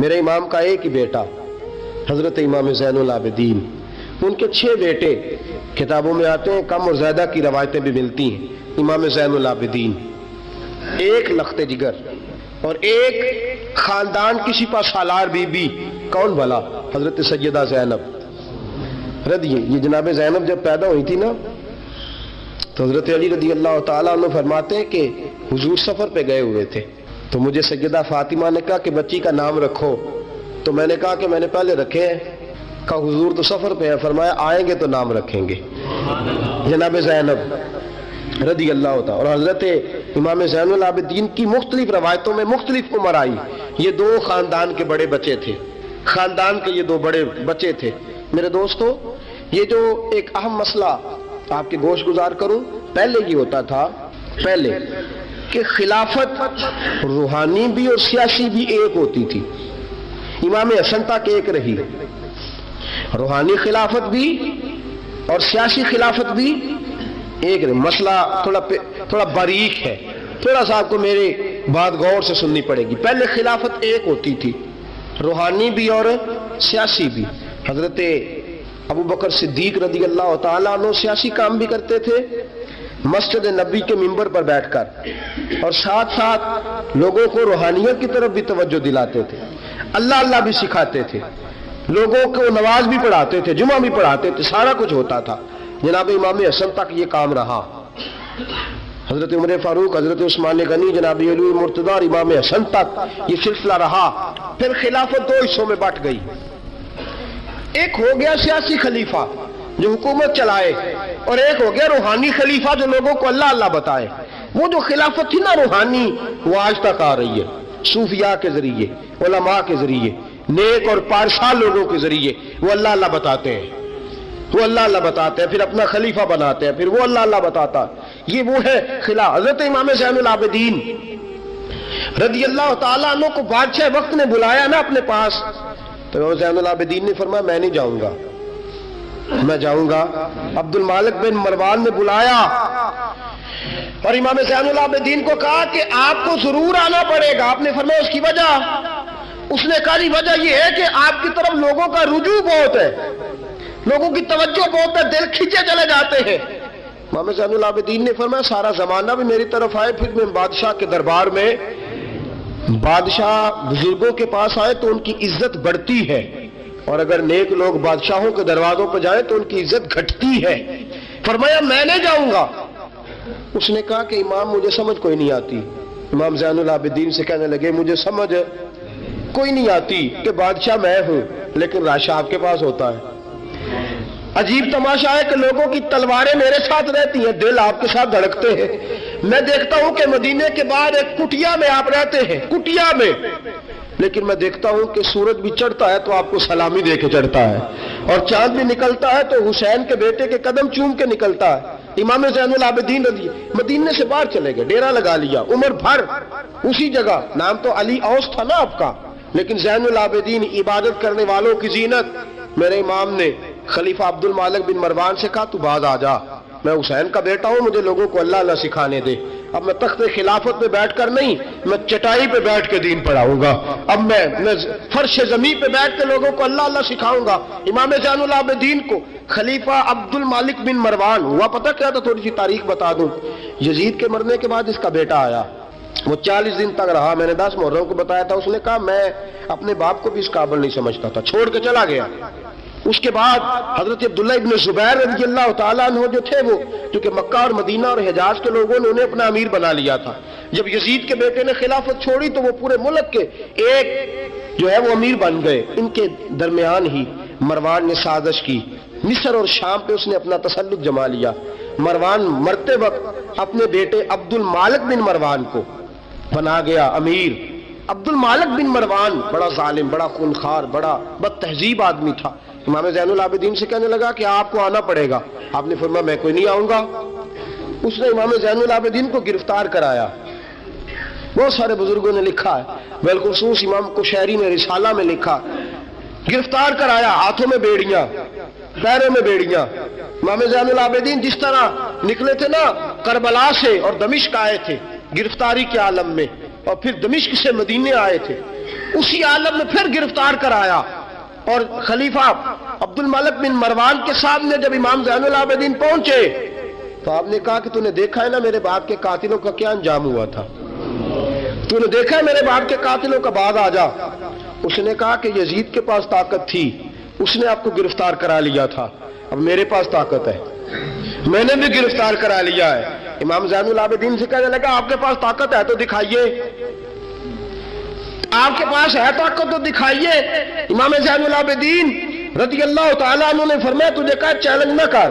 میرے امام کا ایک ہی بیٹا حضرت امام زین العابدین، ان کے 6 بیٹے کتابوں میں آتے ہیں، کم اور زیادہ کی روایتیں بھی ملتی ہیں۔ امام زین العابدین ایک لخت جگر اور ایک خاندان کی سپہ سالار بی بی، کون بھلا؟ حضرت سیدہ زینب یہ جناب زینب جب پیدا ہوئی تھی نا تو حضرت علی رضی اللہ تعالیٰ عنہ فرماتے ہیں کہ حضور سفر پہ گئے ہوئے تھے، تو مجھے سیدہ فاطمہ نے کہا کہ بچی کا نام رکھو، تو میں نے کہا کہ میں نے پہلے رکھے ہیں۔ کہا حضور تو سفر پہ ہے، فرمایا آئیں گے تو نام رکھیں گے، جناب زینب رضی اللہ تعالیٰ۔ اور حضرت امام زین العابدین کی مختلف روایتوں میں مختلف عمر آئی، یہ 2 خاندان کے بڑے بچے تھے، خاندان کے یہ 2 بڑے بچے تھے۔ میرے دوستو، یہ جو ایک اہم مسئلہ آپ کے گوش گزار کروں، پہلے یہ ہوتا تھا پہلے کہ خلافت روحانی بھی اور سیاسی بھی ایک ہوتی تھی، امام حسن تک ایک رہی، روحانی خلافت بھی اور سیاسی خلافت بھی ایک رہی۔ مسئلہ تھوڑا باریک ہے، تھوڑا سا آپ کو میرے بات غور سے سننی پڑے گی۔ پہلے خلافت ایک ہوتی تھی، روحانی بھی اور سیاسی بھی۔ حضرت ابو بکر صدیق رضی اللہ تعالیٰ عنہ سیاسی کام بھی کرتے تھے مسجد نبی کے منبر پر بیٹھ کر، اور ساتھ ساتھ لوگوں کو روحانیت کی طرف بھی توجہ دلاتے تھے، اللہ اللہ بھی سکھاتے تھے، لوگوں کو نماز بھی پڑھاتے تھے، جمعہ بھی پڑھاتے تھے، سارا کچھ ہوتا تھا۔ جناب امام حسن تک یہ کام رہا، حضرت عمر فاروق، حضرت عثمان غنی، جناب علی مرتضیٰ اور امام حسن تک یہ سلسلہ رہا۔ پھر خلافت 2 حصوں میں بٹ گئی، ایک ہو گیا سیاسی خلیفہ جو حکومت چلائے، اور ایک ہو گیا روحانی خلیفہ جو لوگوں کو اللہ اللہ بتائے۔ وہ جو خلافت تھی نا روحانی، وہ آج تک آ رہی ہے، صوفیاء کے ذریعے، علماء کے ذریعے، نیک اور پارسال لوگوں کے ذریعے وہ اللہ اللہ بتاتے ہیں، وہ اللہ اللہ بتاتے ہیں، پھر اپنا خلیفہ بناتے ہیں، پھر وہ اللہ اللہ بتاتا ہے۔ یہ وہ ہے خلاف۔ حضرت امام زین العابدین رضی اللہ تعالیٰ عنہ کو بادشاہ وقت نے بلایا نا اپنے پاس، تو امام زین العابدین نے فرمایا میں نہیں جاؤں گا، میں جاؤں گا۔ عبد المالک بن مروان نے بلایا اور امام زین العابدین کو کہا کہ آپ کو ضرور آنا پڑے گا۔ آپ نے فرمایا اس کی وجہ؟ اس نے کہا وجہ یہ ہے کہ آپ کی طرف لوگوں کا رجوع بہت ہے، لوگوں کی توجہ بہت ہے، دل کھینچے چلے جاتے ہیں۔ امام زین العابدین نے فرمایا سارا زمانہ بھی میری طرف آئے، پھر میں بادشاہ کے دربار میں، بادشاہ بزرگوں کے پاس آئے تو ان کی عزت بڑھتی ہے، اور اگر نیک لوگ بادشاہوں کے دروازوں پہ جائیں تو ان کی عزت گھٹتی ہے۔ فرمایا میں نہیں جاؤں گا۔ اس نے کہا کہ امام مجھے سمجھ کوئی نہیں آتی۔ امام زین العابدین سے کہنے لگے مجھے سمجھ کوئی نہیں آتی کہ بادشاہ میں ہوں لیکن راشا آپ کے پاس ہوتا ہے۔ عجیب تماشا ہے کہ لوگوں کی تلواریں میرے ساتھ رہتی ہیں، دل آپ کے ساتھ دھڑکتے ہیں۔ میں دیکھتا ہوں کہ مدینے کے بعد ایک کٹیا میں آپ رہتے ہیں، کٹیا میں، لیکن میں دیکھتا ہوں کہ سورج بھی چڑھتا ہے تو آپ کو سلامی دے کے چڑھتا ہے، اور چاند بھی نکلتا ہے تو حسین کے بیٹے کے قدم چوم کے نکلتا ہے۔ امام زین العابدین مدینے سے باہر چلے گئے، ڈیرا لگا لیا، عمر بھر اسی جگہ، نام تو علی اوس تھا نا آپ کا، لیکن زین العابدین عبادت کرنے والوں کی زینت۔ میرے امام نے خلیفہ عبد المالک بن مروان سے کہا تو باز آ جا، میں حسین کا بیٹا ہوں، مجھے لوگوں کو اللہ اللہ سکھانے دے۔ اب میں تخت خلافت پہ بیٹھ کر نہیں، میں چٹائی پہ بیٹھ کے دین پڑھاؤں گا، اب میں فرش زمین پہ بیٹھ کے لوگوں کو اللہ اللہ سکھاؤں گا۔ امام زین العابدین کو خلیفہ عبد المالک بن مروان ہوا پتہ کیا تھا؟ تھوڑی سی تاریخ بتا دوں۔ یزید کے مرنے کے بعد اس کا بیٹا آیا، وہ 40 دن تک رہا، میں نے 10 محرم کو بتایا تھا، اس نے کہا میں اپنے باپ کو بھی اس قابل نہیں سمجھتا تھا، چھوڑ کے چلا گیا۔ اس کے بعد حضرت عبداللہ ابن زبیر رضی اللہ تعالیٰ عنہ جو تھے، وہ چونکہ مکہ اور مدینہ اور حجاز کے لوگوں نے انہیں اپنا امیر بنا لیا تھا، جب یزید کے بیٹے نے خلافت چھوڑی تو وہ پورے ملک کے ایک جو ہے وہ امیر بن گئے۔ ان کے درمیان ہی مروان نے سازش کی، مصر اور شام پہ اس نے اپنا تسلط جما لیا۔ مروان مرتے وقت اپنے بیٹے عبد المالک بن مروان کو بنا گیا امیر۔ عبد المالک بن مروان بڑا ظالم، بڑا خونخوار، بڑا بد تہذیب آدمی تھا۔ امام زین العابدین سے کہنے لگا کہ آپ کو آنا پڑے گا، آپ نے فرمایا میں کوئی نہیں آؤں گا۔ اس نے امام زین العابدین کو گرفتار کرایا، بہت سارے بزرگوں نے لکھا ہے، بالخصوص امام کشیری نے رسالہ میں لکھا، گرفتار کرایا، ہاتھوں میں بیڑیاں، پیروں میں بیڑیاں۔ امام زین العابدین جس طرح نکلے تھے نا کربلا سے اور دمشق آئے تھے گرفتاری کے عالم میں، اور پھر دمشق سے مدینے آئے تھے، اسی عالم میں پھر گرفتار کرایا، اور خلیفہ عبد الملک بن مروان کے سامنے جب امام زین العابدین پہنچے تو آپ نے کہا کہ تو نے دیکھا ہے نا میرے باپ کے قاتلوں کا کیا انجام ہوا تھا، تو نے دیکھا ہے میرے باپ کے قاتلوں کا، بعد آ جا۔ اس نے کہا کہ یزید کے پاس طاقت تھی، اس نے آپ کو گرفتار کرا لیا تھا، اب میرے پاس طاقت ہے، میں نے بھی گرفتار کرا لیا ہے۔ امام زین العابدین سے کہنے لگا آپ کے پاس طاقت ہے تو دکھائیے، آپ کے پاس ہے طاقت تو دکھائیے۔ امام زین العابدین رضی اللہ تعالیٰ عنہ نے فرمایا تجھے کہا چیلنج نہ کر،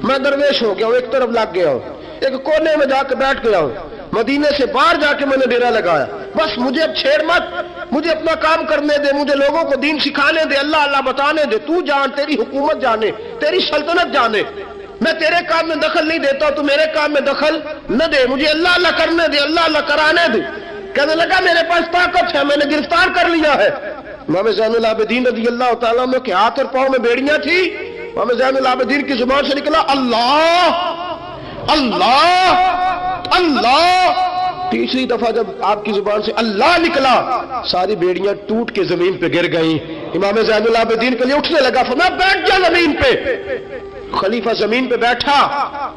میں درویش ہو گیا ہوں، ایک طرف لگ گیا ہوں، ایک کونے میں جا کے بیٹھ گیا ہوں، مدینے سے باہر جا کے میں نے ڈیرا لگایا، بس مجھے اب چھیڑ مت، مجھے اپنا کام کرنے دے، مجھے لوگوں کو دین سکھانے دے، اللہ اللہ بتانے دے، تو جان، تیری حکومت جانے، تیری سلطنت جانے، میں تیرے کام میں دخل نہیں دیتا، تو میرے کام میں دخل نہ دے، مجھے اللہ اللہ کرنے دے، اللہ اللہ کرانے دے۔ کہنے لگا میرے پاس طاقت ہے، میں نے گرفتار کر لیا ہے۔ امام زین العابدین رضی اللہ تعالیٰ عنہ کے ہاتھ اور پاؤں میں بیڑیاں تھی، امام زین العابدین کی زبان سے نکلا اللہ اللہ اللہ۔ تیسری دفعہ جب آپ کی زبان سے اللہ نکلا ساری بیڑیاں ٹوٹ کے زمین پہ گر گئیں۔ امام زین العابدین کے لیے اٹھنے لگا، فرمایا بیٹھ جا زمین پہ۔ خلیفہ زمین پہ بیٹھا،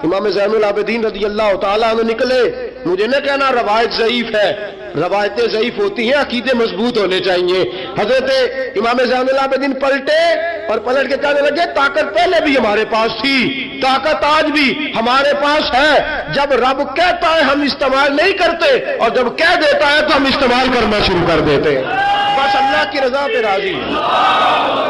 امام زین العابدین رضی اللہ تعالیٰ عنہ نکلے۔ مجھے نہ کہنا روایت ضعیف ہے، روایتیں ضعیف ہوتی ہیں، عقیدے مضبوط ہونے چاہیے۔ حضرت امام زین العابدین پلٹے اور پلٹ کے کہنے لگے طاقت پہلے بھی ہمارے پاس تھی، طاقت آج بھی ہمارے پاس ہے، جب رب کہتا ہے ہم استعمال نہیں کرتے، اور جب کہہ دیتا ہے تو ہم استعمال کرنا شروع کر دیتے ہیں، بس اللہ کی رضا پہ راضی ہیں۔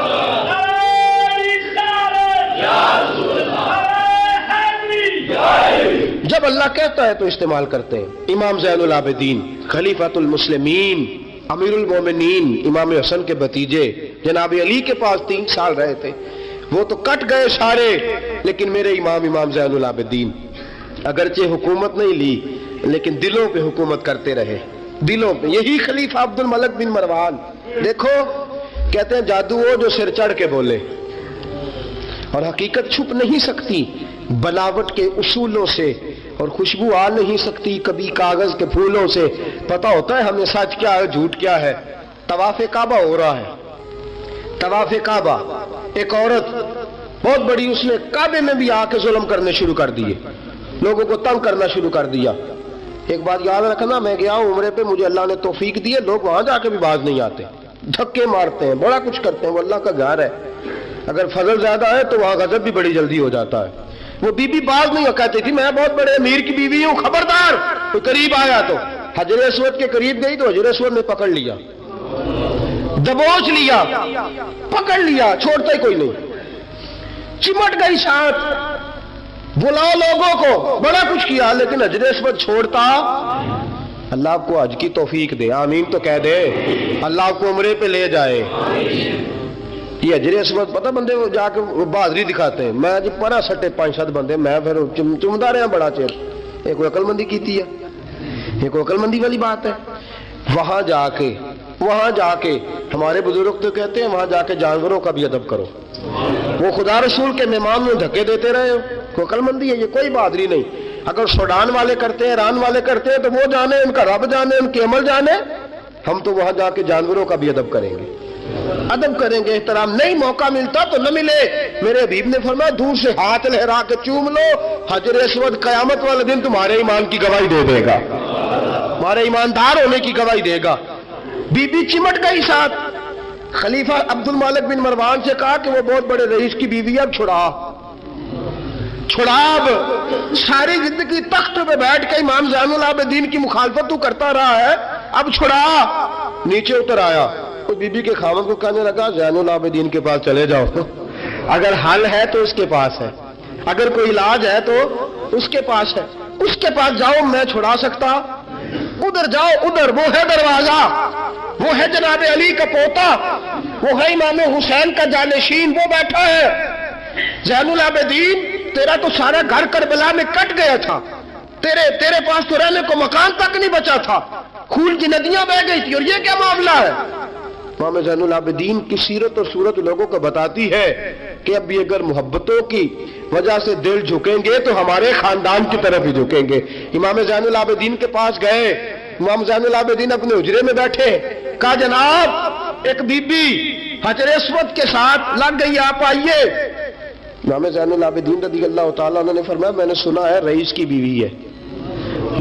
جب اللہ کہتا ہے تو استعمال کرتے ہیں۔ امام زین العابدین خلیفۃ المسلمین امیر المومنین امام حسن کے بھتیجے جناب علی کے پاس 3 سال رہے تھے، وہ تو کٹ گئے سارے، لیکن میرے امام زین العابدین اگرچہ حکومت نہیں لی لیکن دلوں پہ حکومت کرتے رہے، دلوں پہ۔ یہی خلیفہ عبد الملک بن مروان، دیکھو کہتے ہیں جادو وہ جو سر چڑھ کے بولے، اور حقیقت چھپ نہیں سکتی بناوٹ کے اصولوں سے، اور خوشبو آ نہیں سکتی کبھی کاغذ کے پھولوں سے۔ پتہ ہوتا ہے ہمیں سچ کیا ہے جھوٹ کیا ہے۔ طواف کعبہ ہو رہا ہے، طواف کعبہ، ایک عورت بہت بڑی، اس نے کعبے میں بھی آ کے ظلم کرنے شروع کر دیے، لوگوں کو تنگ کرنا شروع کر دیا۔ ایک بات یاد رکھنا، میں گیا ہوں عمرے پہ، مجھے اللہ نے توفیق دی ہے، لوگ وہاں جا کے بھی باز نہیں آتے، دھکے مارتے ہیں، بڑا کچھ کرتے ہیں، وہ اللہ کا گھر ہے، اگر فضل زیادہ ہے تو وہاں غضب بھی بڑی جلدی ہو جاتا ہے۔ وہ بی بی باز نہیں ہو، کہتی تھی میں بہت بڑے امیر کی بیوی ہوں، خبردار کوئی قریب آیا تو۔ حجر اسود کے قریب گئی تو حجر اسود نے پکڑ لیا، دبوچ لیا، پکڑ لیا، چھوڑتا ہی کوئی نہیں، چمٹ گئی ساتھ، بلاؤ لوگوں کو، بڑا کچھ کیا، لیکن حجر اسود چھوڑتا۔ اللہ آپ کو حج کی توفیق دے، آمین تو کہہ دے، اللہ آپ کو عمرے پہ لے جائے۔ یہ حجر اسود پتہ بندے وہ جا کے بہادری دکھاتے ہیں، میں جی پرا سٹے 5-7 بندے، میں پھر چمدا رہا بڑا چیر، ایک کوئی عقل مندی کیتی ہے، ایک کوئی عقل مندی والی بات ہے۔ وہاں جا کے ہمارے بزرگ تو کہتے ہیں وہاں جا کے جانوروں کا بھی ادب کرو، وہ خدا رسول کے مہمان میں دھکے دیتے رہے ہو، کوئی عقل مندی ہے، یہ کوئی بہادری نہیں۔ اگر سوڈان والے کرتے ہیں، ایران والے کرتے ہیں تو وہ جانے، ان کا رب جانے، ان کے عمل جانے، ہم تو وہاں جا کے جانوروں کا بھی ادب کریں گے، ادب کریں گے، احترام۔ نہیں موقع ملتا تو نہ ملے، میرے حبیب نے فرمایا دور سے ہاتھ لہرا کے چوم لو، حجر اسود قیامت والے دن تمہارے ایمان کی گواہی دے دے گا، تمہارے ایماندار ہونے کی گواہی دے گا۔ بی بی چمٹ گئی ساتھ، خلیفہ عبد الملک بن مروان سے کہا کہ وہ بہت بڑے رئیس کی بیوی، اب چھڑا، اب ساری زندگی تخت پہ بیٹھ کے امام زین العابدین کی مخالفت تو کرتا رہا ہے، اب چھڑا۔ نیچے اتر آیا، اس بی بی کے خاوند کو کہنے لگا زین العابدین کے پاس چلے جاؤ، اگر حل ہے تو اس کے پاس ہے، اگر کوئی علاج ہے تو اس کے پاس ہے، اس کے پاس جاؤ، میں چھڑا سکتا، ادھر جاؤ، ادھر وہ ہے دروازہ، وہ ہے جناب علی کا پوتا، وہ ہے امام حسین کا جانشین، وہ بیٹھا ہے۔ زین العابدین تیرا تو سارا گھر کربلا میں کٹ گیا تھا، تیرے پاس تو رہنے کو مکان تک نہیں بچا تھا، خون کی ندیاں بہ گئی تھی، اور یہ کیا معاملہ ہے؟ امام زین العابدین کی سیرت اور صورت لوگوں کو بتاتی ہے کہ اب بھی اگر محبتوں کی وجہ سے دل جھکیں گے تو ہمارے خاندان کی طرف ہی جھکیں گے۔ امام زین العابدین کے پاس گئے، امام زین العابدین اپنے حجرے میں بیٹھے، کہا جناب ایک بی بی حجر اسود کے ساتھ لگ گئی، آپ آئیے۔ امام زین العابدین رضی اللہ تعالیٰ عنہ نے فرمایا میں نے سنا ہے رئیس کی بیوی ہے،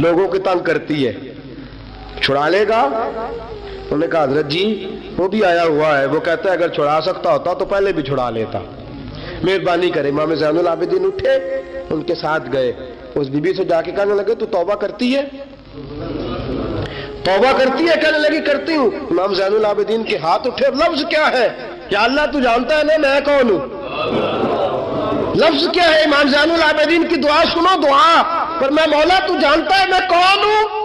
لوگوں کی تنگ کرتی ہے، چھڑا لے گا؟ انہوں نے کہا حضرت جی وہ بھی آیا ہوا ہے، وہ کہتا ہے اگر چھڑا سکتا ہوتا تو پہلے بھی چھڑا لیتا، مہربانی کرے۔ امام زین العابدین اٹھے، ان کے ساتھ گئے، اس بی بی سے جا کے کہنے لگے تو توبہ کرتی ہے؟ توبہ کرتی ہے؟ کہنے لگی کرتی ہوں۔ امام زین العابدین کے ہاتھ اٹھے، لفظ کیا ہے؟ یا اللہ تو جانتا ہے نا میں کون ہوں؟ لفظ کیا ہے؟ امام زین العابدین کی دعا سنو، دعا پر میں مولا تو جانتا ہے میں کون ہوں،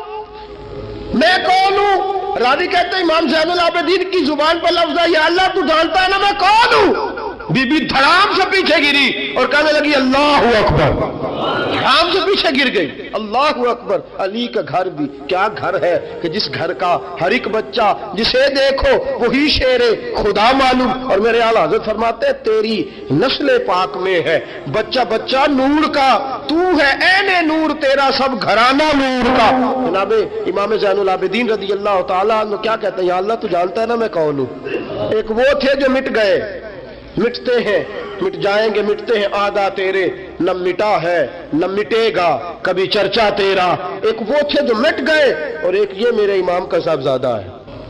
میں کون ہوں؟ راوی کہتے ہیں امام زین العابدین کی زبان پر لفظ ہے یا اللہ تو جانتا ہے نا میں کون ہوں۔ بی بی دھڑام سے پیچھے گری اور کہنے لگی اللہ اکبر، دھڑام سے پیچھے گر گئی، اللہ اکبر۔ علی کا گھر بھی کیا گھر ہے کہ جس گھر کا ہر ایک بچہ جسے دیکھو وہی شیر خدا معلوم۔ اور میرے اعلیٰ حضرت فرماتے ہیں تیری نسل پاک میں ہے بچہ بچہ نور کا، تو ہے عین نور، تیرا سب گھرانہ نور کا۔ جناب امام زین العابدین رضی اللہ تعالیٰ عنہ کیا کہتے ہیں؟ یا اللہ تو جانتا ہے نا میں کون ہوں۔ ایک وہ تھے جو مٹ گئے، مٹتے ہیں، مٹ جائیں گے، مٹتے ہیں آدھا تیرے، نہ مٹا ہے نہ مٹے گا کبھی چرچا تیرا۔ ایک وہ تھے جو مٹ گئے اور ایک یہ میرے امام کا صاحبزادہ ہے۔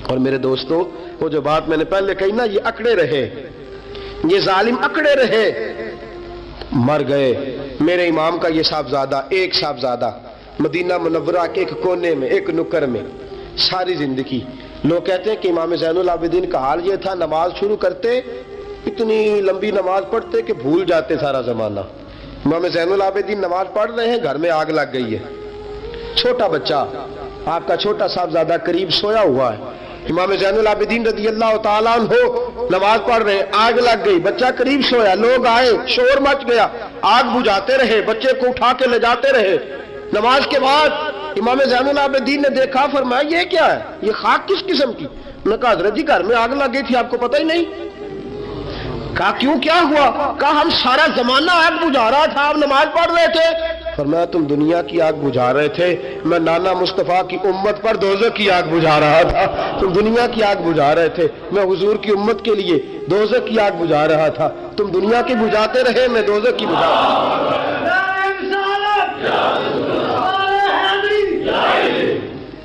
اور میرے دوستو وہ جو بات میں نے پہلے کہی نا، یہ اکڑے رہے، یہ ظالم اکڑے رہے، مر گئے۔ میرے امام کا یہ صاحبزادہ، ایک صاحبزادہ مدینہ منورہ کے ایک کونے میں، ایک نکر میں ساری زندگی۔ لوگ کہتے ہیں کہ امام زین العابدین کا حال یہ تھا نماز شروع کرتے اتنی لمبی نماز پڑھتے کہ بھول جاتے سارا زمانہ۔ امام زین العابدین نماز پڑھ رہے ہیں، گھر میں آگ لگ گئی ہے، چھوٹا بچہ آپ کا چھوٹا صاحبزادہ قریب سویا ہوا ہے، امام زین العابدین رضی اللہ تعالیٰ عنہ نماز پڑھ رہے ہیں، آگ لگ گئی، بچہ قریب سویا، لوگ آئے، شور مچ گیا، آگ بجھاتے رہے، بچے کو اٹھا کے لے جاتے رہے۔ نماز کے بعد امام زین العابدین نے دیکھا، فرمایا یہ کیا ہے، یہ خاک کس قسم کی؟ انہوں نے کہا حضرت جی گھر میں آگ لگ گئی تھی آپ کو پتہ ہی نہیں؟ کہا کیوں کیا ہوا؟ کہا ہم سارا زمانہ آگ بجھا رہا تھا، آپ نماز پڑھ رہے تھے۔ فرمایا تم دنیا کی آگ بجھا رہے تھے، میں نانا مصطفیٰ کی امت پر دوزخ کی آگ بجھا رہا تھا۔ تم دنیا کی آگ بجھا رہے تھے، میں حضور کی امت کے لیے دوزخ کی آگ بجھا رہا تھا۔ تم دنیا کی بجھاتے رہے، میں دوزخ کی بجھا رہا۔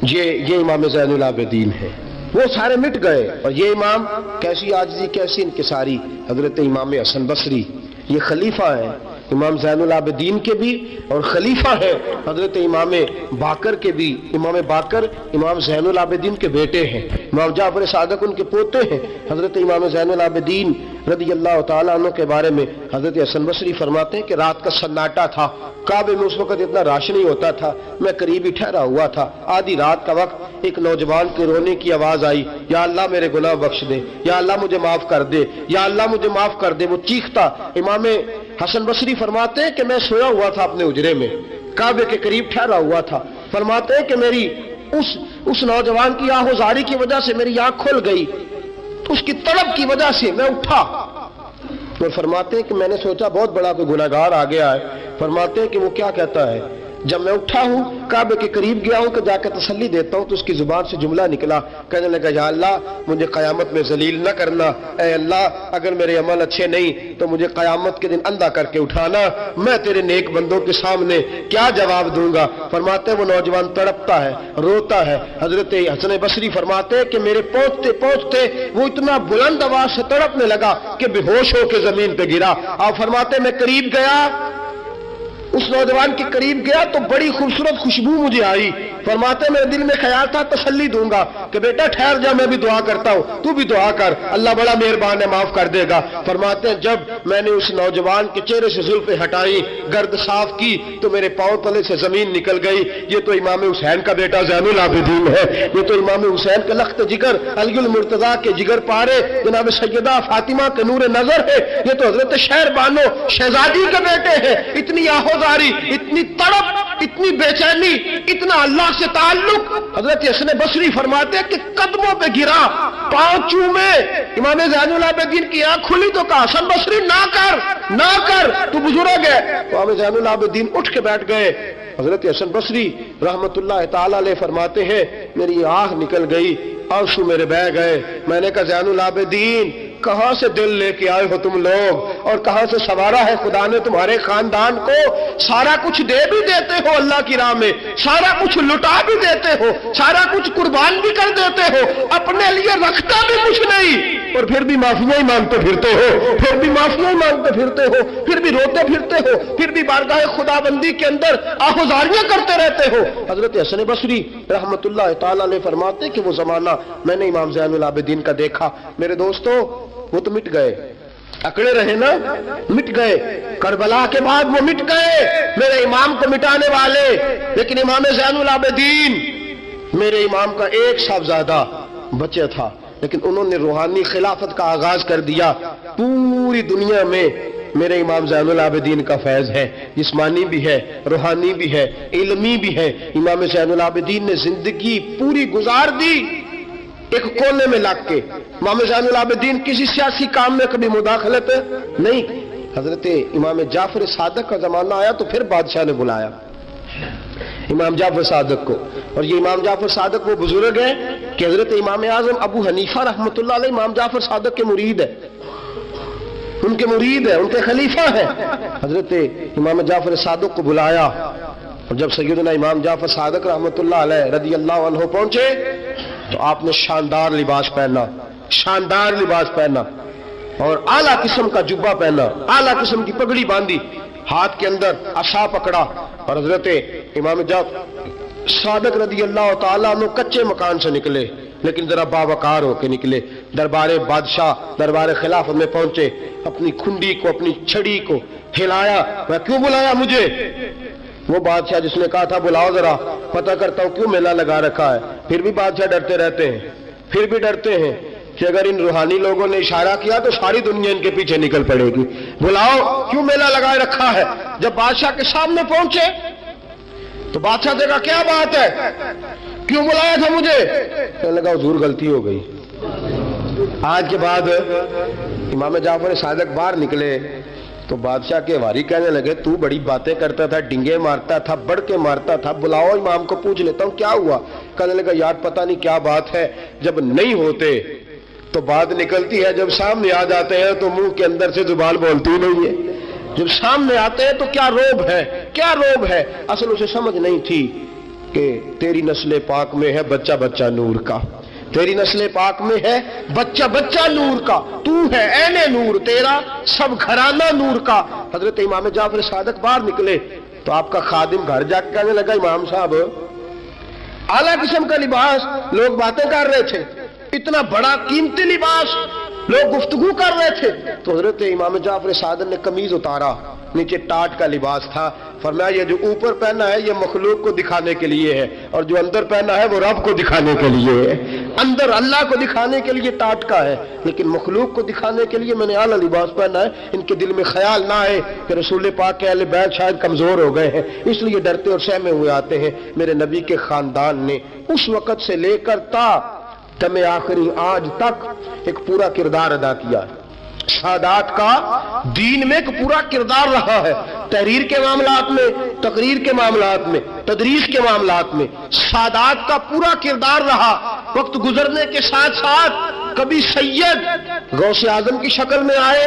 یہ امام زین العابدین ہے، وہ سارے مٹ گئے۔ اور یہ امام کیسی عاجزی، کیسی انکساری، حضرت امام حسن بصری، یہ خلیفہ ہے امام زین العابدین کے بھی اور خلیفہ ہے حضرت امام باقر کے بھی۔ امام باقر امام زین العابدین کے بیٹے ہیں، امام جعفر صادق ان کے پوتے ہیں۔ حضرت امام زین العابدین رضی اللہ تعالیٰ عنہ کے بارے میں حضرت حسن بصری فرماتے ہیں کہ رات کا سناٹا تھا، کعبے میں اس وقت اتنا راشن نہیں ہوتا تھا، میں قریب ہی ٹھہرا ہوا تھا، آدھی رات کا وقت ایک نوجوان کے رونے کی آواز آئی، یا اللہ میرے گناہ بخش دے، یا اللہ مجھے معاف کر دے، یا اللہ مجھے معاف کر دے، وہ چیختا۔ امام حسن بصری فرماتے ہیں کہ میں سویا ہوا تھا اپنے حجرے میں، کعبے کے قریب ٹھہرا ہوا تھا، فرماتے ہیں کہ میری اس نوجوان کی آہوزاری کی وجہ سے میری آنکھ کھل گئی، اس کی طلب کی وجہ سے میں اٹھا۔ اور فرماتے ہیں کہ میں نے سوچا بہت بڑا کوئی گناہگار آ گیا ہے۔ فرماتے ہیں کہ وہ کیا کہتا ہے، جب میں اٹھا ہوں کعبے کے قریب گیا ہوں کہ جا کے تسلی دیتا ہوں تو اس کی زبان سے جملہ نکلا، کہنے لگا یا اللہ مجھے قیامت میں ذلیل نہ کرنا، اے اللہ اگر میرے عمل اچھے نہیں تو مجھے قیامت کے دن اندھا کر کے اٹھانا، میں تیرے نیک بندوں کے سامنے کیا جواب دوں گا۔ فرماتے ہیں وہ نوجوان تڑپتا ہے، روتا ہے۔ حضرت حسن بصری فرماتے ہیں کہ میرے پہنچتے پہنچتے وہ اتنا بلند آواز سے تڑپنے لگا کہ بے ہوش ہو کے زمین پہ گرا۔ آپ فرماتے ہیں میں قریب گیا، اس نوجوان کے قریب گیا تو بڑی خوبصورت خوشبو مجھے آئی۔ فرماتے میرے دل میں خیال تھا تسلی دوں گا کہ بیٹا ٹھہر جا، میں بھی دعا کرتا ہوں، تو بھی دعا کر، اللہ بڑا مہربان ہے معاف کر دے گا۔ فرماتے ہیں جب میں نے اس نوجوان کے چہرے سے زلفیں ہٹائی، گرد صاف کی تو میرے پاؤں تلے سے زمین نکل گئی۔ یہ تو امام حسین کا بیٹا زین العابدین ہے، یہ تو امام حسین کا لخت جگر، علی المرتضیٰ کے جگر پارے جناب سیدہ فاطمہ کے نور نظر ہے، یہ تو حضرت شہر بانو شہزادی کے بیٹے ہیں۔ اتنی آہوزاری، اتنی تڑپ، اتنی بے چینی، اتنا اللہ سے تعلق۔ حضرت حسن بصری فرماتے ہیں کہ قدموں پہ گرا، پاؤں چومے۔ امام زین العابدین کی آنکھ کھلی تو کہا حسن بصری نہ کر، نہ کر، تو بزرگ ہے۔ تو امام زین العابدین اٹھ کے بیٹھ گئے، حضرت حسن بصری رحمت اللہ تعالی علیہ فرماتے ہیں میری آنکھ نکل گئی، آنسو میرے بہہ گئے. میں نے کہا زین العابدین کہاں سے دل لے کے آئے ہو تم لوگ، اور کہاں سے سنوارا ہے خدا نے تمہارے خاندان کو؟ سارا کچھ دے بھی دیتے ہو اللہ کی راہ میں، سارا کچھ لٹا بھی دیتے ہو، سارا کچھ قربان بھی کر دیتے ہو، اپنے لیے رکھتا بھی کچھ نہیں، اور پھر بھی معافیاں ہی مانگتے پھرتے ہو، پھر بھی معافیاں ہی مانگتے پھرتے ہو، پھر بھی روتے پھرتے ہو، پھر بھی بارگاہ خدا بندی کے اندر آہوزاریاں کرتے رہتے ہو. حضرت حسن بصری رحمت اللہ تعالی علیہ فرماتے کہ وہ زمانہ میں نے امام زین العابدین کا دیکھا. میرے دوستو وہ تو مٹ گئے، اکڑے رہے نا، مٹ گئے. کربلا کے بعد وہ مٹ گئے میرے امام کو مٹانے والے، لیکن امام زین العابدین میرے امام کا ایک صاحبزادہ بچہ تھا، لیکن انہوں نے روحانی خلافت کا آغاز کر دیا. پوری دنیا میں میرے امام زین العابدین کا فیض ہے، جسمانی بھی ہے، روحانی بھی ہے، علمی بھی ہے. امام زین العابدین نے زندگی پوری گزار دی ایک کونے میں لگ کے. امام زین العابدین کسی سیاسی کام میں کبھی مداخلت نہیں. حضرت امام جعفر صادق کا زمانہ آیا تو پھر بادشاہ نے بلایا امام جعفر صادق کو، اور یہ امام جعفر صادق وہ بزرگ ہیں کہ حضرت امام اعظم ابو حنیفہ رحمۃ اللہ علیہ امام جعفر صادق کے مرید ہے، ان کے مرید ہے، ان کے خلیفہ ہیں. حضرت امام جعفر صادق کو بلایا، اور جب سیدنا امام جعفر صادق رحمۃ اللہ علیہ رضی اللہ عنہ پہنچے تو آپ نے شاندار لباس پہنا، شاندار لباس پہنا، اور اعلیٰ قسم کا جبہ پہنا، اعلیٰ قسم کی پگڑی باندھی، ہاتھ کے اندر عصا پکڑا. اور حضرت امام جعفر صادق رضی اللہ تعالیٰ عنہ کچے مکان سے نکلے، لیکن ذرا باوقار ہو کے نکلے. دربار بادشاہ، دربار خلافت میں پہنچے، اپنی کھنڈی کو، اپنی چھڑی کو ہلایا. میں کیوں بلایا مجھے؟ وہ بادشاہ جس نے کہا تھا بلاؤ ذرا پتہ کرتا ہوں کیوں میلہ لگا رکھا ہے. پھر بھی بادشاہ ڈرتے رہتے ہیں، پھر بھی ڈرتے ہیں کہ اگر ان روحانی لوگوں نے اشارہ کیا تو ساری دنیا ان کے پیچھے نکل پڑے گی. بلاؤ کیوں میلہ لگائے رکھا ہے؟ جب بادشاہ کے سامنے پہنچے تو بادشاہ دیکھا کیا بات ہے، کیوں بلایا تھا مجھے؟ کہنے لگا حضور غلطی ہو گئی. آج کے بعد امام جعفر صادق باہر نکلے تو بادشاہ کے واری کہنے لگے تو بڑی باتیں کرتا تھا، ڈنگے مارتا تھا، بڑھ کے مارتا تھا، بلاؤ امام کو پوچھ لیتا ہوں کیا ہوا. کہنے لگا یار پتہ نہیں کیا بات ہے، جب نہیں ہوتے تو بات نکلتی ہے، جب سامنے آ جاتے ہیں تو منہ کے اندر سے زبان بولتی نہیں ہے. جب سامنے آتے ہیں تو کیا روب ہے، کیا روب ہے. اصل اسے سمجھ نہیں تھی کہ تیری نسل پاک میں ہے بچہ بچہ نور کا، تیری نسل پاک میں ہے بچہ بچہ نور کا، تو ہے عین نور، تیرا سب گھرانہ نور کا. حضرت امام جعفر صادق باہر نکلے تو آپ کا خادم گھر جا کے کہنے لگا امام صاحب اعلیٰ قسم کا لباس، لوگ باتیں کر رہے تھے، اتنا بڑا قیمتی لباس، لوگ گفتگو کر رہے تھے. تو حضرت امام جعفر صادق نے قمیض اتارا، نیچے ٹاٹ کا لباس تھا. فرمایا یہ جو اوپر پہنا ہے یہ مخلوق کو دکھانے کے لیے ہے، اور جو اندر پہنا ہے وہ رب کو دکھانے کے لیے ہے. اندر اللہ کو دکھانے کے لیے ٹاٹ کا ہے، لیکن مخلوق کو دکھانے کے لیے میں نے اعلیٰ لباس پہنا ہے. ان کے دل میں خیال نہ آئے کہ رسول پاک کے اہل بیت شاید کمزور ہو گئے ہیں، اس لیے ڈرتے اور سہمے ہوئے آتے ہیں. میرے نبی کے خاندان نے اس وقت سے لے کر تا دم آخری آج تک ایک پورا کردار ادا کیا ہے. سادات کا دین میں ایک پورا کردار رہا ہے. تحریر کے معاملات میں، تقریر کے معاملات میں، تدریس کے معاملات میں سادات کا پورا کردار رہا. وقت گزرنے کے ساتھ ساتھ کبھی سید غوث اعظم کی شکل میں آئے،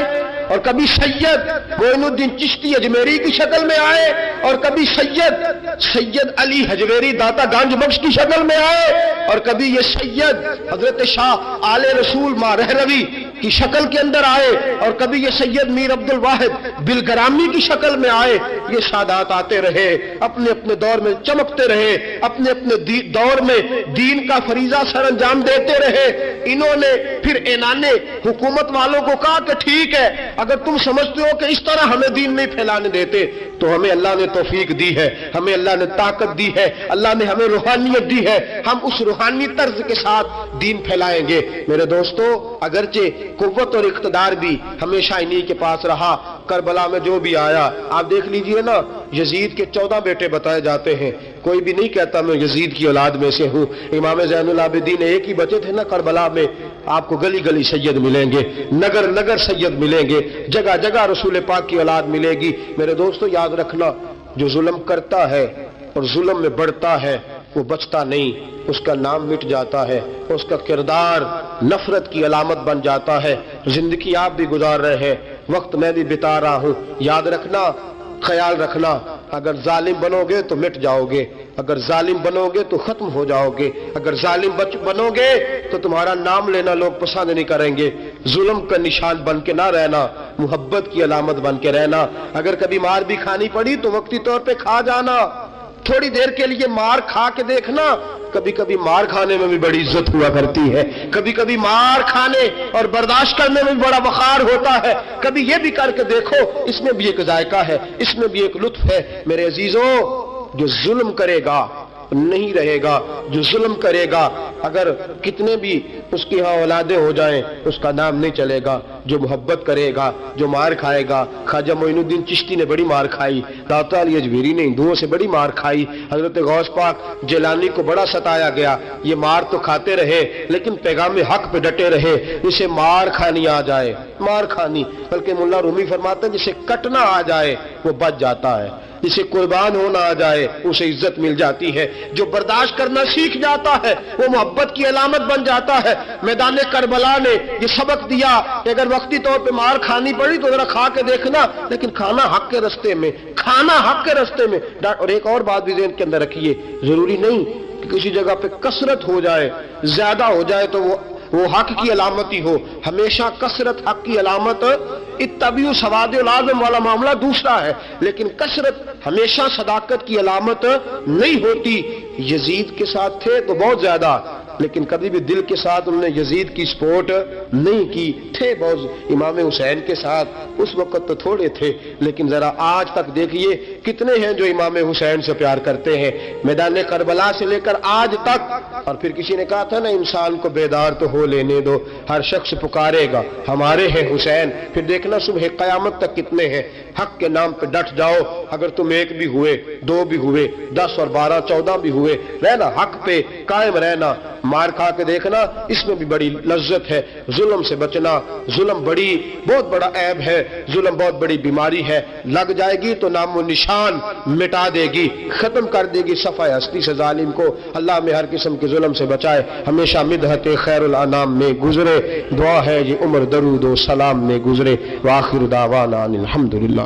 اور کبھی سید معین الدین چشتی اجمیری کی شکل میں آئے، اور کبھی سید علی حجویری داتا گنج بخش کی شکل میں آئے، اور کبھی یہ سید حضرت شاہ آل رسول ماں رہروی کی شکل کے اندر آئے، اور کبھی یہ سید میر عبد الواحد بلگرامی کی شکل میں آئے. یہ سادات آتے رہے، اپنے اپنے دور میں چمکتے رہے، اپنے اپنے دور میں دین کا فریضہ سر انجام دیتے رہے. انہوں نے پھر اعلان حکومت والوں کو کہا کہ ٹھیک ہے اگر تم سمجھتے ہو کہ اس طرح ہمیں دین نہیں پھیلانے دیتے تو ہمیں اللہ نے توفیق دی ہے، ہمیں اللہ نے طاقت دی ہے، اللہ نے ہمیں روحانیت دی ہے، ہم اس روحانی طرز کے ساتھ دین پھیلائیں گے. میرے دوستو اگرچہ قوت اور اقتدار بھی ہمیشہ انہی کے پاس رہا، کربلا میں جو بھی آیا آپ دیکھ لیجئے نا، یزید کے 14 بیٹے بتائے جاتے ہیں، کوئی بھی نہیں کہتا میں یزید کی اولاد میں سے ہوں. امام زین العابدین ایک ہی بچے تھے نا کربلا میں. آپ کو گلی گلی سید ملیں گے، نگر نگر سید ملیں گے، جگہ جگہ رسول پاک کی اولاد ملے گی. میرے دوستو یاد رکھنا جو ظلم کرتا ہے اور ظلم میں بڑھتا ہے وہ بچتا نہیں، اس کا نام مٹ جاتا ہے، اس کا کردار نفرت کی علامت بن جاتا ہے۔ زندگی آپ بھی گزار رہے ہیں، وقت میں بھی بتا رہا ہوں، یاد رکھنا، خیال رکھنا، اگر ظالم بنو گے تو مٹ جاؤ گے، اگر ظالم بنو گے تو ختم ہو جاؤ گے، اگر ظالم بنو گے تو تمہارا نام لینا لوگ پسند نہیں کریں گے۔ ظلم کا نشان بن کے نہ رہنا، محبت کی علامت بن کے رہنا۔ اگر کبھی مار بھی کھانی پڑی تو وقتی طور پہ کھا جانا، تھوڑی دیر کے لیے مار کھا کے دیکھنا، کبھی کبھی مار کھانے میں بھی بڑی عزت ہوا کرتی ہے، کبھی کبھی مار کھانے اور برداشت کرنے میں بھی بڑا وقار ہوتا ہے۔ کبھی یہ بھی کر کے دیکھو، اس میں بھی ایک ذائقہ ہے، اس میں بھی ایک لطف ہے۔ میرے عزیزوں، جو ظلم کرے گا نہیں رہے گا، جو ظلم کرے گا اگر کتنے بھی اس کی ہاں اولادیں ہو جائیں اس کا نام نہیں چلے گا۔ جو محبت کرے گا، جو مار کھائے گا، خواجہ معین الدین چشتی نے بڑی مار کھائی، داتا علی اجمیری نے ہندوؤں سے بڑی مار کھائی، حضرت غوث پاک جیلانی کو بڑا ستایا گیا، یہ مار تو کھاتے رہے لیکن پیغام حق پہ ڈٹے رہے۔ جسے مار کھانی آ جائے، مار کھانی، بلکہ ملا رومی فرماتے ہیں جسے کٹنا آ جائے وہ بچ جاتا ہے، جسے قربان ہونا آ جائے اسے عزت مل جاتی ہے۔ جو برداشت کرنا سیکھ جاتا ہے وہ محبت کی علامت بن جاتا ہے۔ میدان کربلا نے یہ سبق دیا کہ اگر وقتی طور پہ مار کھانی پڑی تو ذرا کھا کے دیکھنا، لیکن کھانا حق کے رستے میں، کھانا حق کے رستے میں۔ اور ایک اور بات بھی ذہن کے اندر رکھیے، ضروری نہیں کہ کسی جگہ پہ کثرت ہو جائے، زیادہ ہو جائے تو وہ حق کی علامت ہی ہو۔ ہمیشہ کثرت حق کی علامت، اتبعوا سواد العظم والا معاملہ دوسرا ہے، لیکن کثرت ہمیشہ صداقت کی علامت نہیں ہوتی۔ یزید کے ساتھ تھے تو بہت زیادہ، لیکن کبھی بھی دل کے ساتھ انہوں نے یزید کی سپورٹ نہیں کی، تھے بہت امام حسین کے ساتھ، اس وقت تو تھوڑے تھے، لیکن ذرا آج تک دیکھیے کتنے ہیں جو امام حسین سے پیار کرتے ہیں، میدان کربلا سے لے کر آج تک۔ اور پھر کسی نے کہا تھا نا، انسان کو بیدار تو ہو لینے دو، ہر شخص پکارے گا ہمارے ہیں حسین۔ پھر دیکھنا صبح قیامت تک کتنے ہیں۔ حق کے نام پہ ڈٹ جاؤ، اگر تم ایک بھی ہوئے، دو بھی ہوئے، 10 اور 12 14 بھی ہوئے، رہنا حق پہ قائم رہنا۔ مار کھا کے دیکھنا، اس میں بھی بڑی لذت ہے۔ ظلم سے بچنا، ظلم بہت بڑا عیب ہے، ظلم بہت بڑی بیماری ہے، لگ جائے گی تو نام و نشان مٹا دے گی، ختم کر دے گی صفحہ ہستی سے ظالم کو۔ اللہ میں ہر قسم کے ظلم سے بچائے، ہمیشہ مدحت خیر الانام میں گزرے۔ دعا ہے یہ عمر درود و سلام میں گزرے۔ وآخر دعوانا الحمدللہ۔